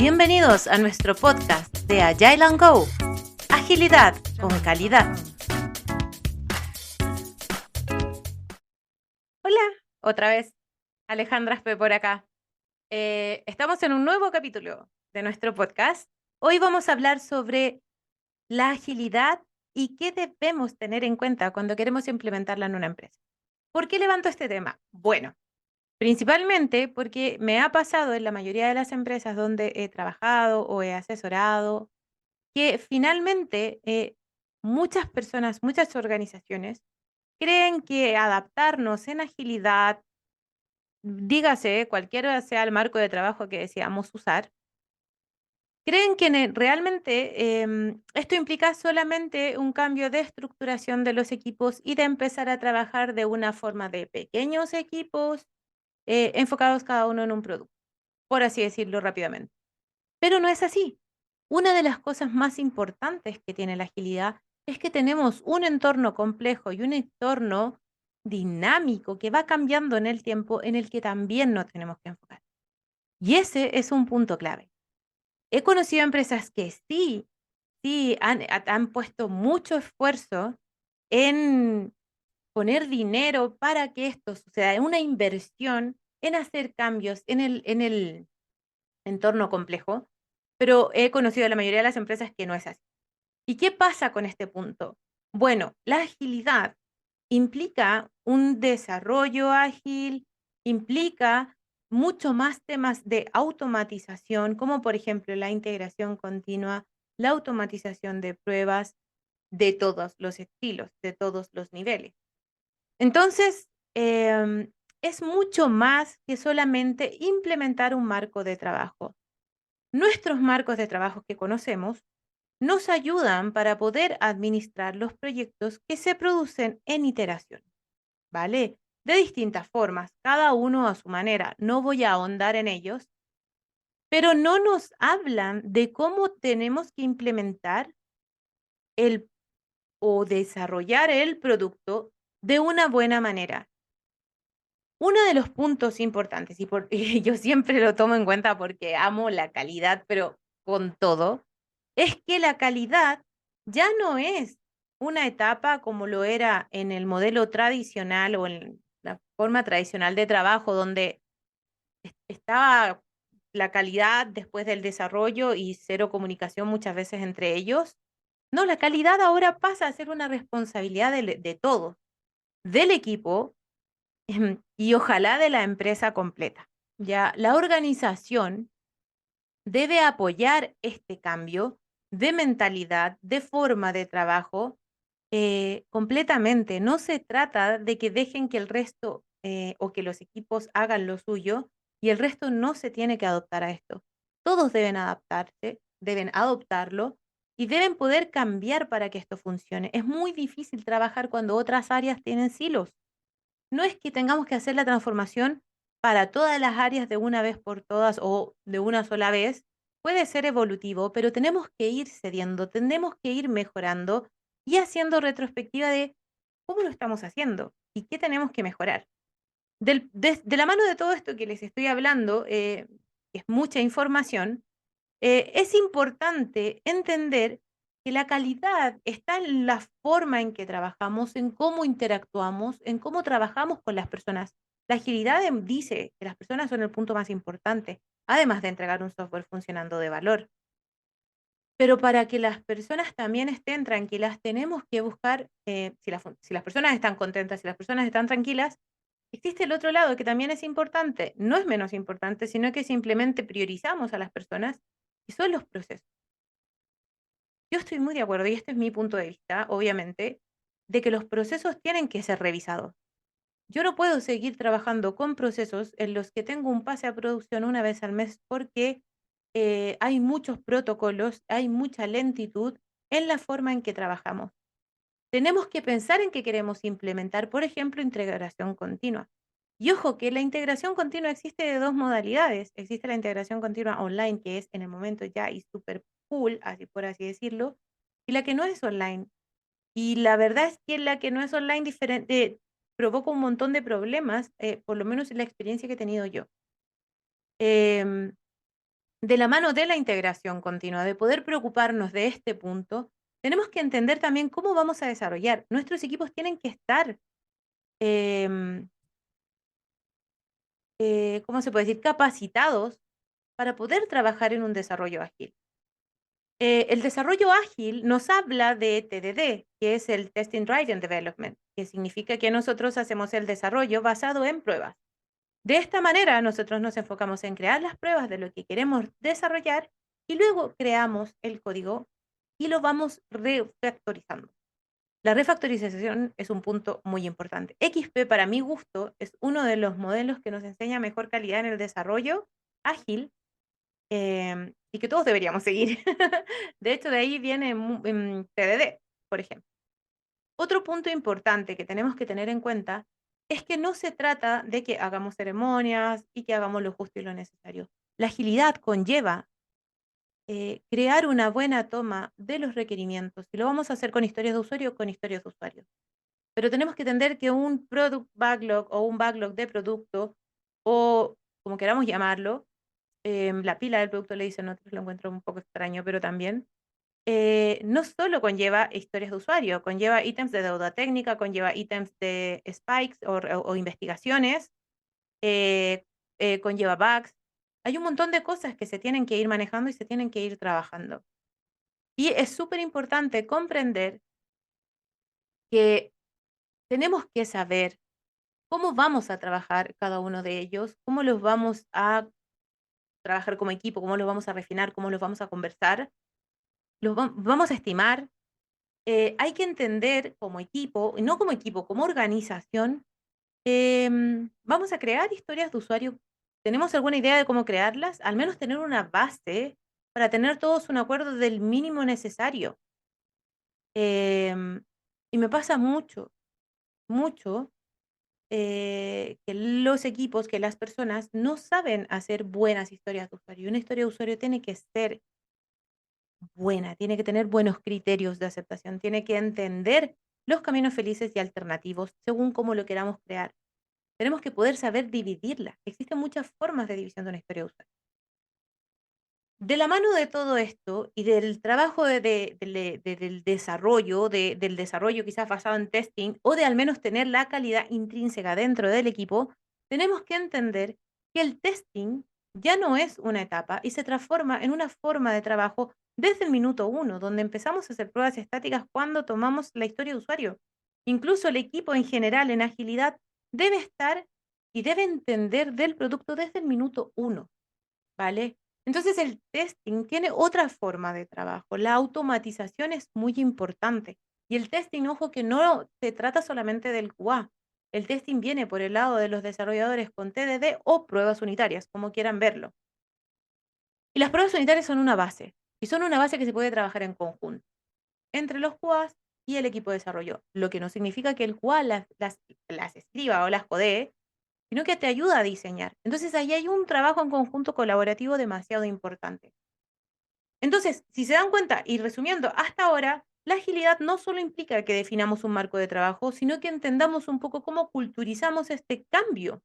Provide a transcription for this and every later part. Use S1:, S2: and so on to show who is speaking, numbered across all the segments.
S1: Bienvenidos a nuestro podcast de Agile and Go. Agilidad con calidad. Hola, otra vez. Alejandra Espe por acá. Estamos en un nuevo capítulo de nuestro podcast. Hoy vamos a hablar sobre la agilidad y qué debemos tener en cuenta cuando queremos implementarla en una empresa. ¿Por qué levanto este tema? Bueno, principalmente porque me ha pasado en la mayoría de las empresas donde he trabajado o he asesorado que finalmente muchas personas, muchas organizaciones creen que adaptarnos en agilidad, dígase, cualquiera sea el marco de trabajo que deseamos usar, creen que realmente esto implica solamente un cambio de estructuración de los equipos y de empezar a trabajar de una forma de pequeños equipos enfocados cada uno en un producto, por así decirlo rápidamente. Pero no es así. Una de las cosas más importantes que tiene la agilidad es que tenemos un entorno complejo y un entorno dinámico que va cambiando en el tiempo en el que también nos tenemos que enfocar. Y ese es un punto clave. He conocido empresas que sí han puesto mucho esfuerzo en poner dinero para que esto suceda, una inversión en hacer cambios en el entorno complejo, pero he conocido a la mayoría de las empresas que no es así. ¿Y qué pasa con este punto? Bueno, la agilidad implica un desarrollo ágil, implica mucho más temas de automatización, como por ejemplo la integración continua, la automatización de pruebas de todos los estilos, de todos los niveles. Entonces, es mucho más que solamente implementar un marco de trabajo. Nuestros marcos de trabajo que conocemos nos ayudan para poder administrar los proyectos que se producen en iteración, ¿vale? De distintas formas, cada uno a su manera. No voy a ahondar en ellos, pero no nos hablan de cómo tenemos que implementar el o desarrollar el producto de una buena manera. Uno de los puntos importantes, y yo siempre lo tomo en cuenta porque amo la calidad, pero con todo, es que la calidad ya no es una etapa como lo era en el modelo tradicional o en la forma tradicional de trabajo, donde estaba la calidad después del desarrollo y cero comunicación muchas veces entre ellos. No, la calidad ahora pasa a ser una responsabilidad de todos, del equipo y ojalá de la empresa completa. Ya, la organización debe apoyar este cambio de mentalidad, de forma de trabajo, completamente. No se trata de que dejen que el resto o que los equipos hagan lo suyo y el resto no se tiene que adoptar a esto. Todos deben adaptarse, deben adoptarlo y deben poder cambiar para que esto funcione. Es muy difícil trabajar cuando otras áreas tienen silos. No es que tengamos que hacer la transformación para todas las áreas de una vez por todas o de una sola vez. Puede ser evolutivo, pero tenemos que ir cediendo, tenemos que ir mejorando y haciendo retrospectiva de cómo lo estamos haciendo y qué tenemos que mejorar. De la mano de todo esto que les estoy hablando, que es mucha información, es importante entender que la calidad está en la forma en que trabajamos, en cómo interactuamos, en cómo trabajamos con las personas. La agilidad dice que las personas son el punto más importante, además de entregar un software funcionando de valor. Pero para que las personas también estén tranquilas, tenemos que buscar, si las personas están contentas, si las personas están tranquilas, existe el otro lado que también es importante, no es menos importante, sino que simplemente priorizamos a las personas y son los procesos. Yo estoy muy de acuerdo, y este es mi punto de vista, obviamente, de que los procesos tienen que ser revisados. Yo no puedo seguir trabajando con procesos en los que tengo un pase a producción una vez al mes porque hay muchos protocolos, hay mucha lentitud en la forma en que trabajamos. Tenemos que pensar en qué queremos implementar, por ejemplo, integración continua. Y ojo que la integración continua existe de dos modalidades. Existe la integración continua online, que es en el momento ya y súper cool, así por así decirlo, y la que no es online. Y la verdad es que la que no es online diferente provoca un montón de problemas, por lo menos en la experiencia que he tenido yo. Em, de la mano de la integración continua, de poder preocuparnos de este punto, tenemos que entender también cómo vamos a desarrollar. Nuestros equipos tienen que estar, em, ¿cómo se puede decir?, capacitados para poder trabajar en un desarrollo ágil. El desarrollo ágil nos habla de TDD, que es el Testing Driven Development, que significa que nosotros hacemos el desarrollo basado en pruebas. De esta manera, nosotros nos enfocamos en crear las pruebas de lo que queremos desarrollar y luego creamos el código y lo vamos refactorizando. La refactorización es un punto muy importante. XP, para mi gusto, es uno de los modelos que nos enseña mejor calidad en el desarrollo ágil, y que todos deberíamos seguir. De hecho, de ahí viene TDD, por ejemplo. Otro punto importante que tenemos que tener en cuenta es que no se trata de que hagamos ceremonias y que hagamos lo justo y lo necesario. La agilidad conlleva crear una buena toma de los requerimientos y lo vamos a hacer con historias de usuario, con historias de usuario. Pero tenemos que entender que un product backlog o un backlog de producto o como queramos llamarlo, la pila del producto le dicen otros, lo encuentro un poco extraño, pero también no solo conlleva historias de usuario, conlleva ítems de deuda técnica, conlleva ítems de spikes o investigaciones, eh, conlleva bugs. Hay un montón de cosas que se tienen que ir manejando y se tienen que ir trabajando. Y es súper importante comprender que tenemos que saber cómo vamos a trabajar cada uno de ellos, cómo los vamos a trabajar como equipo, cómo los vamos a refinar, cómo los vamos a conversar, vamos a estimar. Hay que entender como equipo, y no como equipo, como organización, vamos a crear historias de usuario. ¿Tenemos alguna idea de cómo crearlas? Al menos tener una base para tener todos un acuerdo del mínimo necesario. Em, y me pasa mucho, mucho, que los equipos, que las personas no saben hacer buenas historias de usuario. Una historia de usuario tiene que ser buena, tiene que tener buenos criterios de aceptación, tiene que entender los caminos felices y alternativos según cómo lo queramos crear. Tenemos que poder saber dividirla. Existen muchas formas de división de una historia de usuario. De la mano de todo esto y del trabajo del desarrollo, del desarrollo quizás basado en testing o de al menos tener la calidad intrínseca dentro del equipo, tenemos que entender que el testing ya no es una etapa y se transforma en una forma de trabajo desde el minuto uno, donde empezamos a hacer pruebas estáticas cuando tomamos la historia de usuario. Incluso el equipo en general en agilidad debe estar y debe entender del producto desde el minuto uno. ¿Vale? Entonces el testing tiene otra forma de trabajo. La automatización es muy importante. Y el testing, ojo, que no se trata solamente del QA. El testing viene por el lado de los desarrolladores con TDD o pruebas unitarias, como quieran verlo. Y las pruebas unitarias son una base. Y son una base que se puede trabajar en conjunto entre los QAs y el equipo de desarrollo. Lo que no significa que el QA las escriba o las codee, sino que te ayuda a diseñar. Entonces, ahí hay un trabajo en conjunto colaborativo demasiado importante. Entonces, si se dan cuenta, y resumiendo, hasta ahora, la agilidad no solo implica que definamos un marco de trabajo, sino que entendamos un poco cómo culturizamos este cambio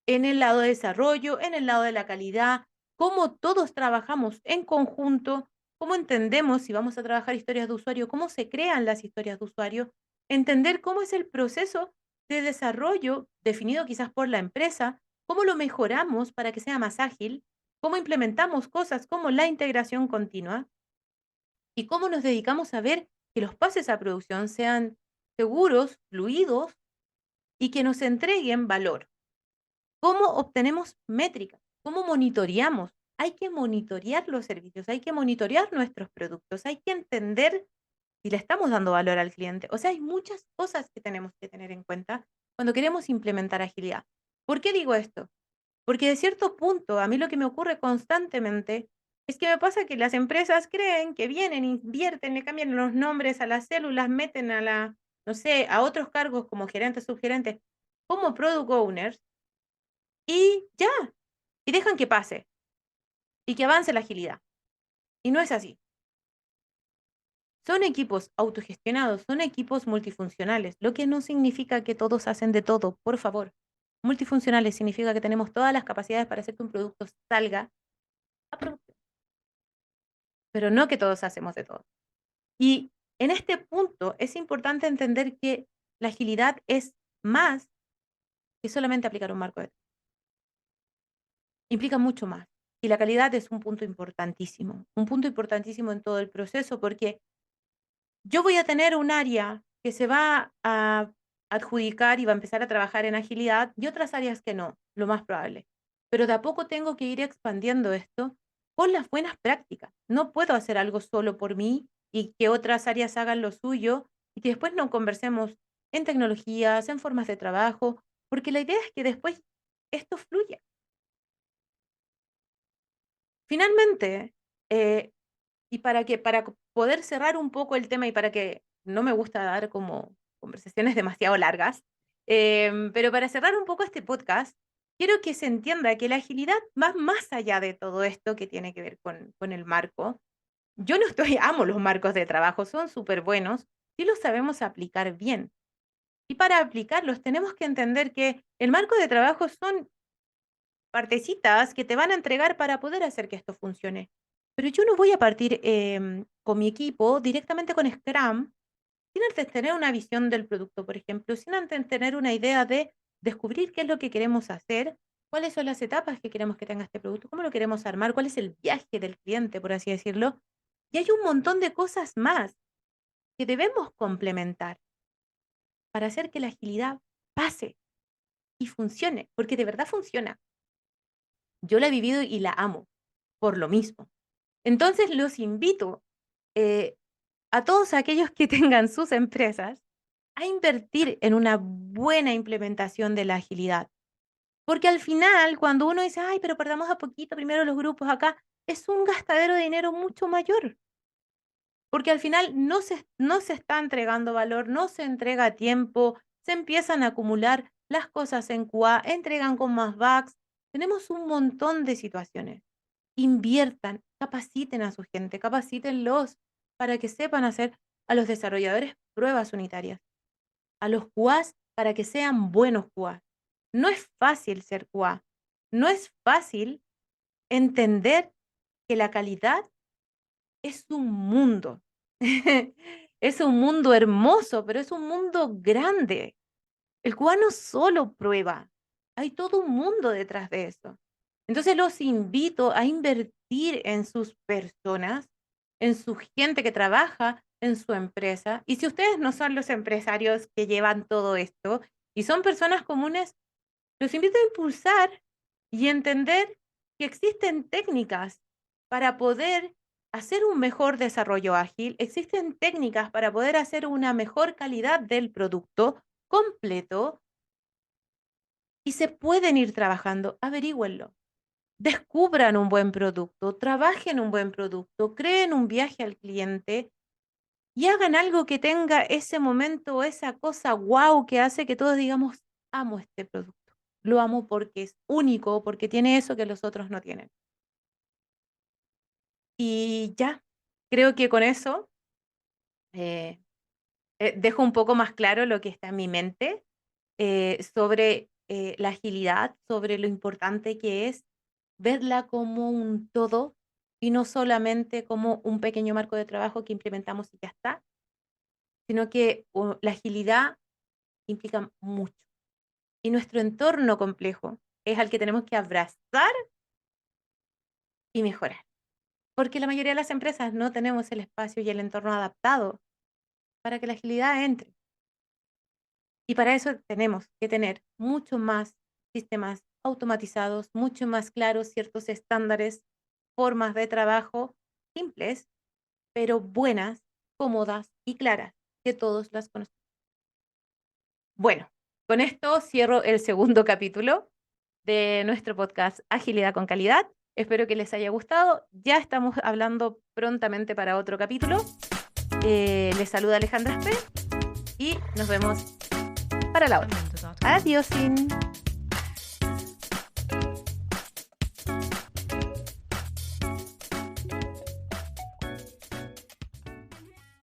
S1: en el lado de desarrollo, en el lado de la calidad, cómo todos trabajamos en conjunto, cómo entendemos si vamos a trabajar historias de usuario, cómo se crean las historias de usuario, entender cómo es el proceso de desarrollo definido quizás por la empresa, cómo lo mejoramos para que sea más ágil, cómo implementamos cosas como la integración continua y cómo nos dedicamos a ver que los pases a producción sean seguros, fluidos y que nos entreguen valor. ¿Cómo obtenemos métricas? ¿Cómo monitoreamos? Hay que monitorear los servicios, hay que monitorear nuestros productos, hay que entender si le estamos dando valor al cliente. O sea, hay muchas cosas que tenemos que tener en cuenta cuando queremos implementar agilidad. ¿Por qué digo esto? Porque de cierto punto, a mí lo que me ocurre constantemente es que me pasa que las empresas creen que vienen, invierten, le cambian los nombres a las células, meten a no sé, a otros cargos como gerentes, subgerentes, como product owners, y ya, y dejan que pase, y que avance la agilidad. Y no es así. Son equipos autogestionados, son equipos multifuncionales, lo que no significa que todos hacen de todo, por favor. Multifuncionales significa que tenemos todas las capacidades para hacer que un producto salga a producción. Pero no que todos hacemos de todo. Y en este punto es importante entender que la agilidad es más que solamente aplicar un marco de trabajo. Implica mucho más. Y la calidad es un punto importantísimo en todo el proceso, porque yo voy a tener un área que se va a adjudicar y va a empezar a trabajar en agilidad y otras áreas que no, lo más probable. Pero de a poco tengo que ir expandiendo esto con las buenas prácticas. No puedo hacer algo solo por mí y que otras áreas hagan lo suyo y que después no conversemos en tecnologías, en formas de trabajo, porque la idea es que después esto fluya. Finalmente, eh, y para poder cerrar un poco el tema y para que no me gusta dar como conversaciones demasiado largas, pero para cerrar un poco este podcast, quiero que se entienda que la agilidad va más allá de todo esto que tiene que ver con el marco. Yo no estoy amo los marcos de trabajo, son súper buenos si los sabemos aplicar bien. Y para aplicarlos tenemos que entender que el marco de trabajo son partecitas que te van a entregar para poder hacer que esto funcione. Pero yo no voy a partir con mi equipo directamente con Scrum sin antes tener una visión del producto, por ejemplo, sin antes tener una idea de descubrir qué es lo que queremos hacer, cuáles son las etapas que queremos que tenga este producto, cómo lo queremos armar, cuál es el viaje del cliente, por así decirlo. Y hay un montón de cosas más que debemos complementar para hacer que la agilidad pase y funcione, porque de verdad funciona. Yo la he vivido y la amo por lo mismo. Entonces los invito eh, a todos aquellos que tengan sus empresas a invertir en una buena implementación de la agilidad. Porque al final, cuando uno dice, ay, pero perdamos a poquito primero los grupos acá, es un gastadero de dinero mucho mayor. Porque al final no se está entregando valor, no se entrega a tiempo, se empiezan a acumular las cosas en QA, entregan con más bugs. Tenemos un montón de situaciones. Inviertan, capaciten a su gente, capacítenlos para que sepan hacer a los desarrolladores pruebas unitarias, a los QAs para que sean buenos QA. No es fácil ser QA, no es fácil entender que la calidad es un mundo. Es un mundo hermoso, pero es un mundo grande. El cubano solo prueba. Hay todo un mundo detrás de eso. Entonces los invito a invertir en sus personas, en su gente que trabaja en su empresa. Y si ustedes no son los empresarios que llevan todo esto y son personas comunes, los invito a impulsar y entender que existen técnicas para poder hacer un mejor desarrollo ágil, existen técnicas para poder hacer una mejor calidad del producto completo y se pueden ir trabajando, averígüenlo. Descubran un buen producto, trabajen un buen producto, creen un viaje al cliente y hagan algo que tenga ese momento, esa cosa wow que hace que todos digamos, amo este producto. Lo amo porque es único, porque tiene eso que los otros no tienen. Y ya, creo que con eso eh, dejo un poco más claro lo que está en mi mente sobre la agilidad, sobre lo importante que es verla como un todo y no solamente como un pequeño marco de trabajo que implementamos y ya está, sino que la agilidad implica mucho. Y nuestro entorno complejo es al que tenemos que abrazar y mejorar. Porque la mayoría de las empresas no tenemos el espacio y el entorno adaptado para que la agilidad entre. Y para eso tenemos que tener mucho más sistemas automatizados, mucho más claros, ciertos estándares, formas de trabajo simples, pero buenas, cómodas y claras, que todos las conocen. Bueno, con esto cierro el segundo capítulo de nuestro podcast Agilidad con Calidad. Espero que les haya gustado. Ya estamos hablando prontamente para otro capítulo. Les saluda Alejandra Espe y nos vemos para la otra. Adiós.